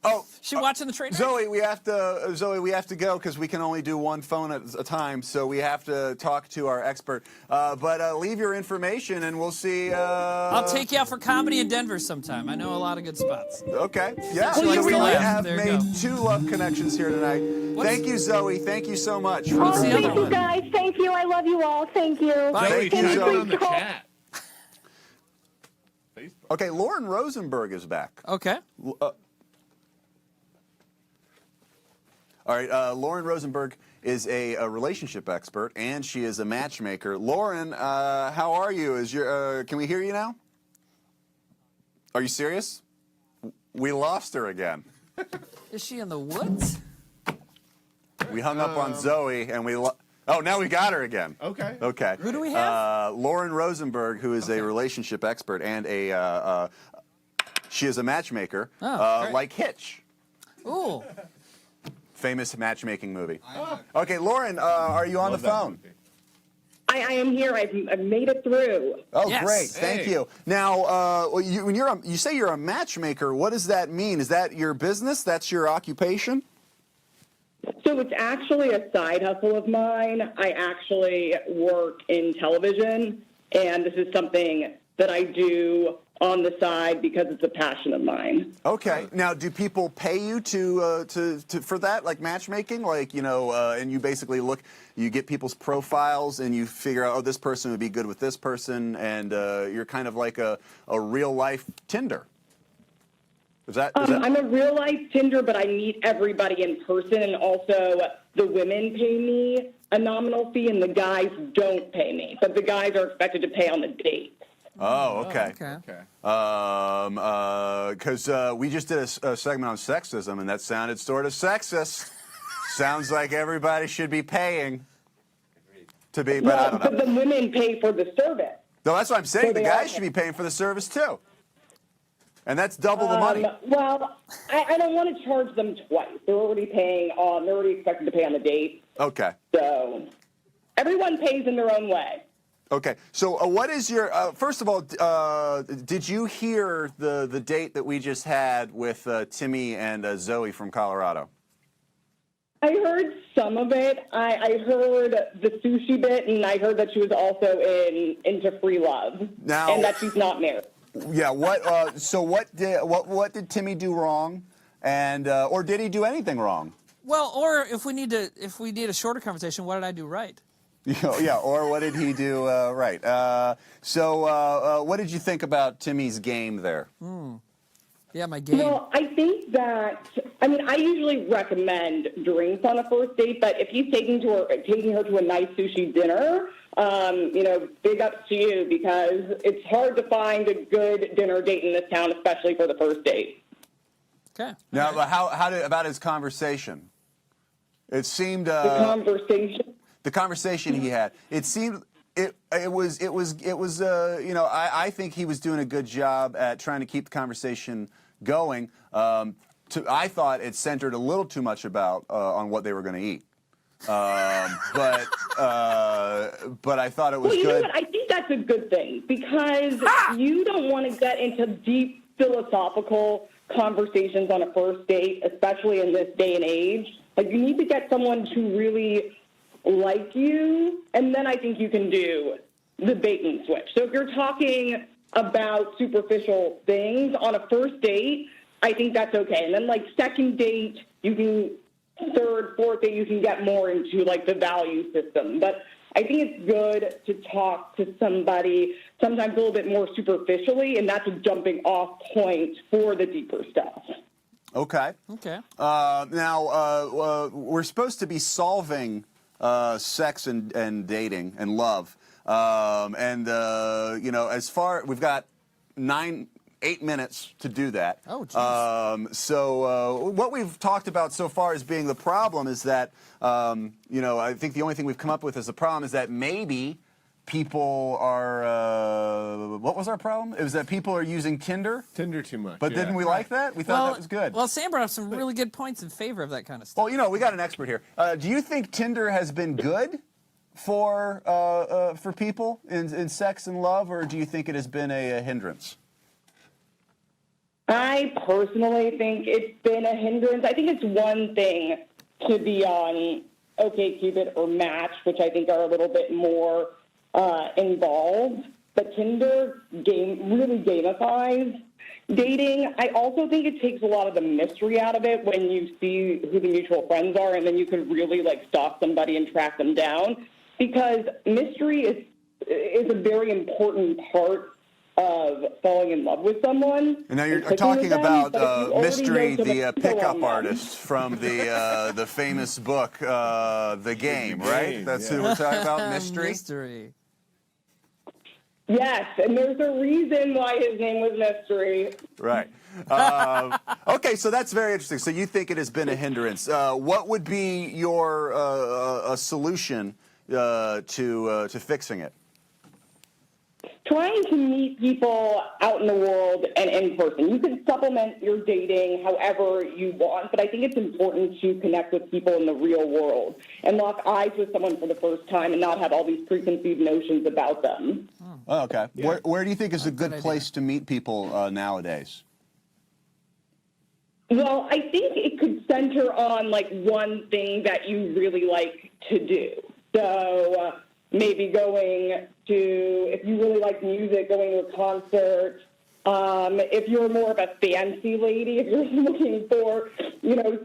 Oh, she watching the train? Zoe, we have to go because we can only do one phone at a time. So we have to talk to our expert. But leave your information, and we'll see. I'll take you out for comedy in Denver sometime. I know a lot of good spots. Okay. Yeah. She likes So we to laugh. have There you made go. 2 love connections here tonight. Thank you, Zoe. Thank you so much. for What's Oh, the the- other thank you one? guys. Thank you. I love you all. Thank you. Bye. Zoe, Thank you, check Zoe. on the chat. Facebook. Okay, Lauren Rosenberg is back. Okay. All right, Lauren Rosenberg is a relationship expert, and she is a matchmaker. Lauren, how are you? Can we hear you now? Are you serious? We lost her again. Is she in the woods? We hung up on Zoe, and oh, now we got her again. Okay. Okay. Who do we have? Lauren Rosenberg, who is a relationship expert and she is a matchmaker, Oh, great. like Hitch. Ooh. Famous matchmaking movie. Okay, Lauren, are you on Love the that phone? movie. I am here. I've made it through. Oh, Yes. great! Thank Hey. you. Now, when you say you're a matchmaker, what does that mean? Is that your business? That's your occupation? So it's actually a side hustle of mine. I actually work in television, and this is something that I do on the side because it's a passion of mine. Okay. Now, do people pay you to for that, like matchmaking? Like, and you basically you get people's profiles and you figure out, oh, this person would be good with this person, and you're kind of like a real life Tinder. Is that? I'm a real life Tinder, but I meet everybody in person, and also the women pay me a nominal fee, and the guys don't pay me. But the guys are expected to pay on the date. Oh, okay. Okay. Okay. Because we just did a segment on sexism, and that sounded sort of sexist. Sounds like everybody should be paying to be, but I don't know. But the women pay for the service. No, that's what I'm saying. So The they guys are- should be paying for the service too, and that's double the money. Well, I don't want to charge them twice. They're already paying on. They're already expected to pay on the date. Okay. So everyone pays in their own way. Okay. So, what is your? First of all, did you hear the date that we just had with Timmy and Zoe from Colorado? I heard some of it. I heard the sushi bit, and I heard that she was also into free love, Now- and that she's not married. Yeah. What? So, what did Timmy do wrong, and or did he do anything wrong? Well, or if we need a shorter conversation, what did I do right? Yeah, or what did he do right? So what did you think about Timmy's game there? Yeah, my game. Well, I think that, I mean, I usually recommend drinks on a first date, but if he's taking her to a nice sushi dinner, big ups to you, because it's hard to find a good dinner date in this town, especially for the first date. Okay. Now, about his conversation? It seemed the conversation he had. It seemed I think he was doing a good job at trying to keep the conversation going. I thought it centered a little too much about on what they were going to eat. But I thought it was good. Well, know what? I think that's a good thing, because you don't want to get into deep philosophical conversations on a first date, especially in this day and age. Like, you need to get someone to really like you, and then I think you can do the bait and switch. So if you're talking about superficial things on a first date, I think that's okay. And then, like, second date, third, fourth date, you can get more into, like, the value system. But I think it's good to talk to somebody sometimes a little bit more superficially, and that's a jumping off point for the deeper stuff. Okay. Now, we're supposed to be solving sex and dating and love. We've got 8 minutes to do that. Oh, geez. So what we've talked about so far as being the problem is that, I think the only thing we've come up with as a problem is that maybe people are, what was our problem? It was that people are using Tinder too much. But didn't we like that? We thought that was good. Well, Sam brought up some really good points in favor of that kind of stuff. Well, we got an expert here. Do you think Tinder has been good for people in sex and love, or do you think it has been a hindrance? I personally think it's been a hindrance. I think it's one thing to be on OkCupid or Match, which I think are a little bit more involved. But Tinder really gamifies dating. I also think it takes a lot of the mystery out of it when you see who the mutual friends are, and then you can really, like, stalk somebody and track them down. Because mystery is a very important part of falling in love with someone. And now you're talking about Mystery, the pickup artist from the famous book, The Game, right? That's who we're talking about, Mystery? Mystery. Yes, and there's a reason why his name was Mystery. Right. Okay, so that's very interesting. So you think it has been a hindrance. What would be your a solution to fixing it? Trying to meet people out in the world and in person. You can supplement your dating however you want, but I think it's important to connect with people in the real world and lock eyes with someone for the first time and not have all these preconceived notions about them. Oh, okay. Yeah. Where do you think is a good place to meet people nowadays? Well, I think it could center on, like, one thing that you really like to do. So maybe going to, if you really like music, going to a concert. If you're more of a fancy lady, if you're looking for,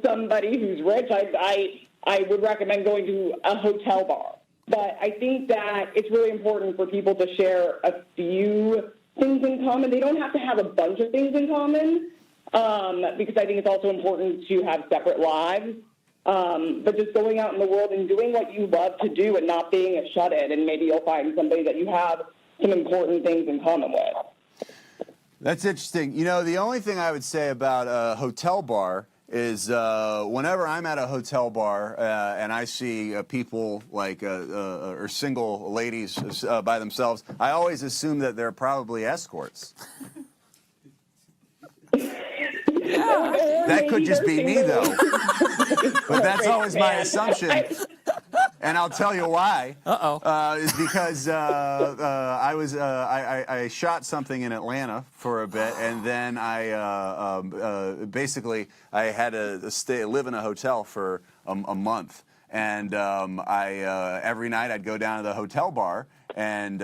somebody who's rich, I would recommend going to a hotel bar. But I think that it's really important for people to share a few things in common. They don't have to have a bunch of things in common, because I think it's also important to have separate lives. But just going out in the world and doing what you love to do and not being a shut-in, and maybe you'll find somebody that you have some important things in common with. That's interesting. The only thing I would say about a hotel bar is whenever I'm at a hotel bar and I see people or single ladies by themselves, I always assume that they're probably escorts. That could just be me, though. But that's always my assumption. And I'll tell you why. Is because I shot something in Atlanta for a bit, and then I basically I had to live in a hotel for a month, and every night I'd go down to the hotel bar and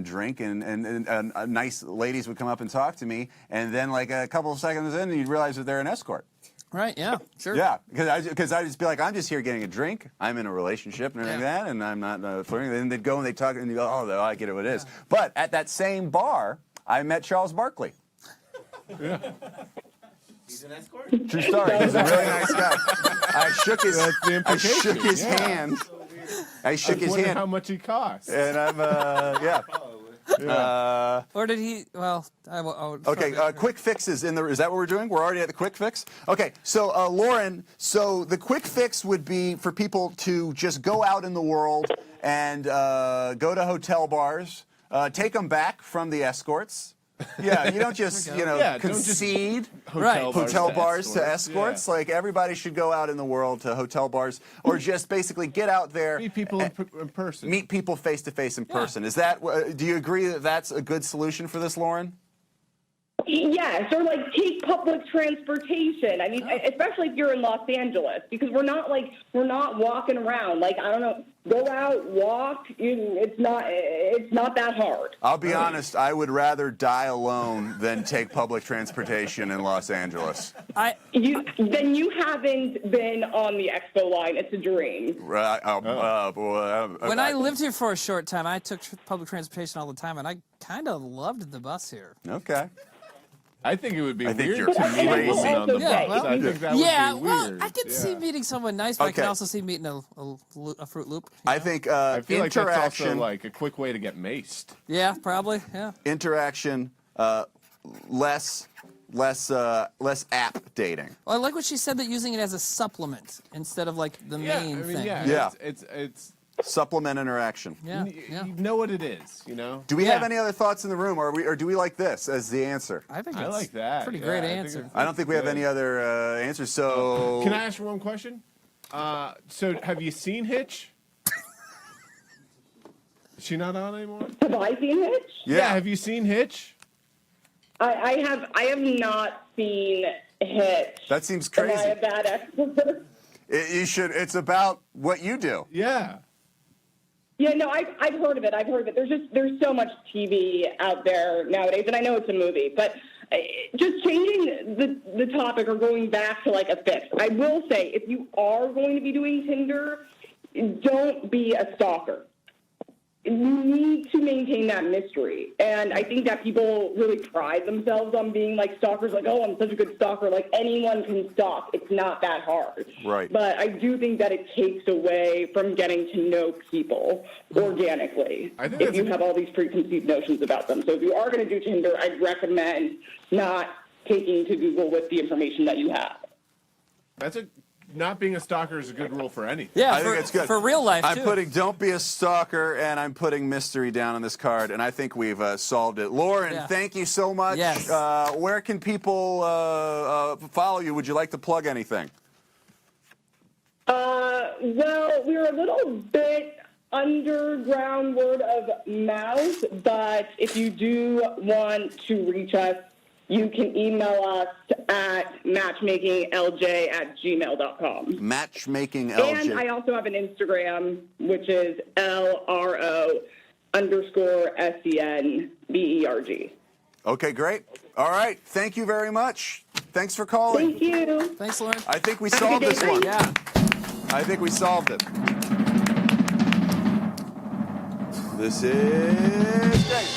drink, and nice ladies would come up and talk to me, and then, like, a couple of seconds in, you'd realize that they're an escort. Right? Yeah. Sure. Yeah, because I just be like, I'm just here getting a drink. I'm in a relationship and everything like that, and I'm not flirting. Then they'd go and they talk, and you go, oh, I get it what it is. But at that same bar, I met Charles Barkley. He's an escort? True story. He's a really nice guy. I shook his hand. I shook his hand. How much he costs? And I'm, Or did he? Well, Okay, quick fixes in the. Is that what we're doing? We're already at the quick fix. Okay, so Lauren, so the quick fix would be for people to just go out in the world and go to hotel bars, take them back from the escorts. Yeah, you don't just concede hotel bars to escorts. Yeah. Like everybody should go out in the world to hotel bars, or just basically get out there, meet people in person, meet people face to face in person. Is that? Do you agree that that's a good solution for this, Lauren? Yes, or like take public transportation. I mean, especially if you're in Los Angeles, because we're not walking around. Like, I don't know, go out, walk. It's not that hard. I'll be honest. I would rather die alone than take public transportation in Los Angeles. Then you haven't been on the Expo line. It's a dream. When I lived here for a short time, I took public transportation all the time, and I kind of loved the bus here. Okay. I think it would be weird to you're meet someone on the bus. I think that would be weird. I could see meeting someone nice, but I can also see meeting a Fruit Loop. I think I feel like interaction, that's also like a quick way to get maced. Yeah, probably. Yeah. Interaction, less app dating. Well, I like what she said, that using it as a supplement instead of like the main thing. Yeah. It's supplement interaction. Yeah. You know what it is, you know? Do we have any other thoughts in the room, or do we like this as the answer? I think I like that. Pretty great answer. I don't think we have any other answers. So can I ask you one question? So have you seen Hitch? Is she not on anymore? Have I seen Hitch? Yeah. Have you seen Hitch? I have not seen Hitch. That seems Am crazy. I a bad expert? You should. It's about what you do. Yeah. Yeah, no, I've heard of it. There's so much TV out there nowadays, and I know it's a movie, but just changing the topic or going back to like a fix. I will say, if you are going to be doing Tinder, don't be a stalker. You need to maintain that mystery. And I think that people really pride themselves on being like stalkers, like, oh, I'm such a good stalker. Like, anyone can stalk. It's not that hard. Right. But I do think that it takes away from getting to know people organically if you have all these preconceived notions about them. So if you are going to do Tinder, I'd recommend not taking to Google with the information that you have. Not being a stalker is a good rule for anything. Yeah, I think it's good. For real life, I'm too. putting don't be a stalker, and I'm putting mystery down on this card, and I think we've solved it. Lauren, thank you so much. Yes. Where can people follow you? Would you like to plug anything? Well, we're a little bit underground word of mouth, but if you do want to reach us, you can email us at matchmakinglj@gmail.com. Matchmakinglj. And I also have an Instagram, which is LRO_SENBERG. Okay, great. All right. Thank you very much. Thanks for calling. Thank you. Thanks, Lauren. I think we solved this one. Yeah. I think we solved it. This is great.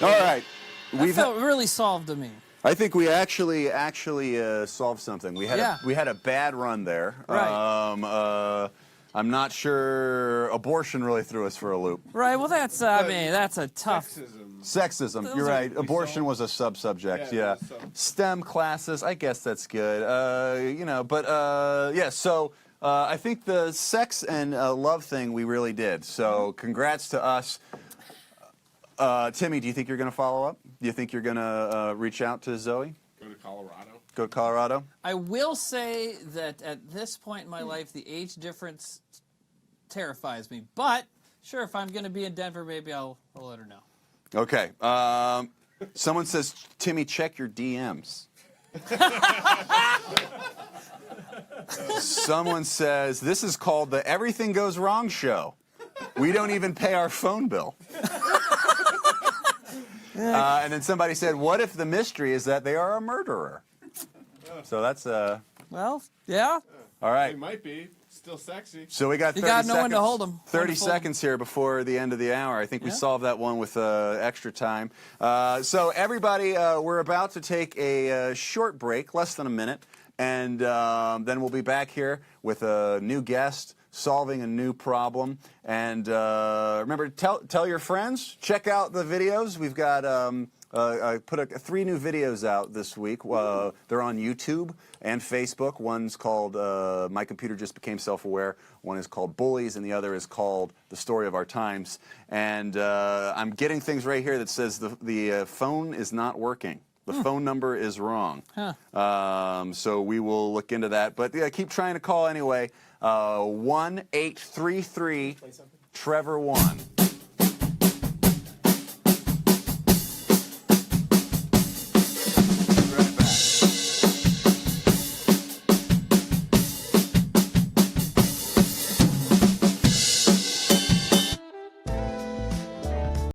All right. That felt really solved to me. I think we actually solved something. We had a bad run there. Right. I'm not sure abortion really threw us for a loop. Right. Well, that's that's a tough. Sexism. You're right. Abortion was a sub-subject. Yeah. STEM classes. I guess that's good. So I think the sex and love thing we really did. So congrats to us. Timmy, do you think you're going to follow up? Do you think you're going to reach out to Zoe? Go to Colorado. Go to Colorado? I will say that at this point in my life, the age difference terrifies me. But sure, if I'm going to be in Denver, maybe I'll let her know. Okay. Someone says, Timmy, check your DMs. Someone says, this is called the Everything Goes Wrong show. We don't even pay our phone bill. And then somebody said, what if the mystery is that they are a murderer? So that's Well, yeah. all right. He might be still sexy. So we got 30 You got no one seconds, to hold 'em. 30 One to fold 'em. seconds here before the end of the hour. I think we Yeah. solved that one with extra time. So everybody, we're about to take a short break, less than a minute, and then we'll be back here with a new guest solving a new problem. And remember, tell your friends. Check out the videos. We've got I put 3 new videos out this week. They're on YouTube and Facebook. One's called My Computer Just Became Self-Aware. One is called Bullies, and the other is called The Story of Our Times. And I'm getting things right here that says the phone is not working. The phone number is wrong. So we will look into that. But yeah, keep trying to call anyway. 1-833 Trevor 1.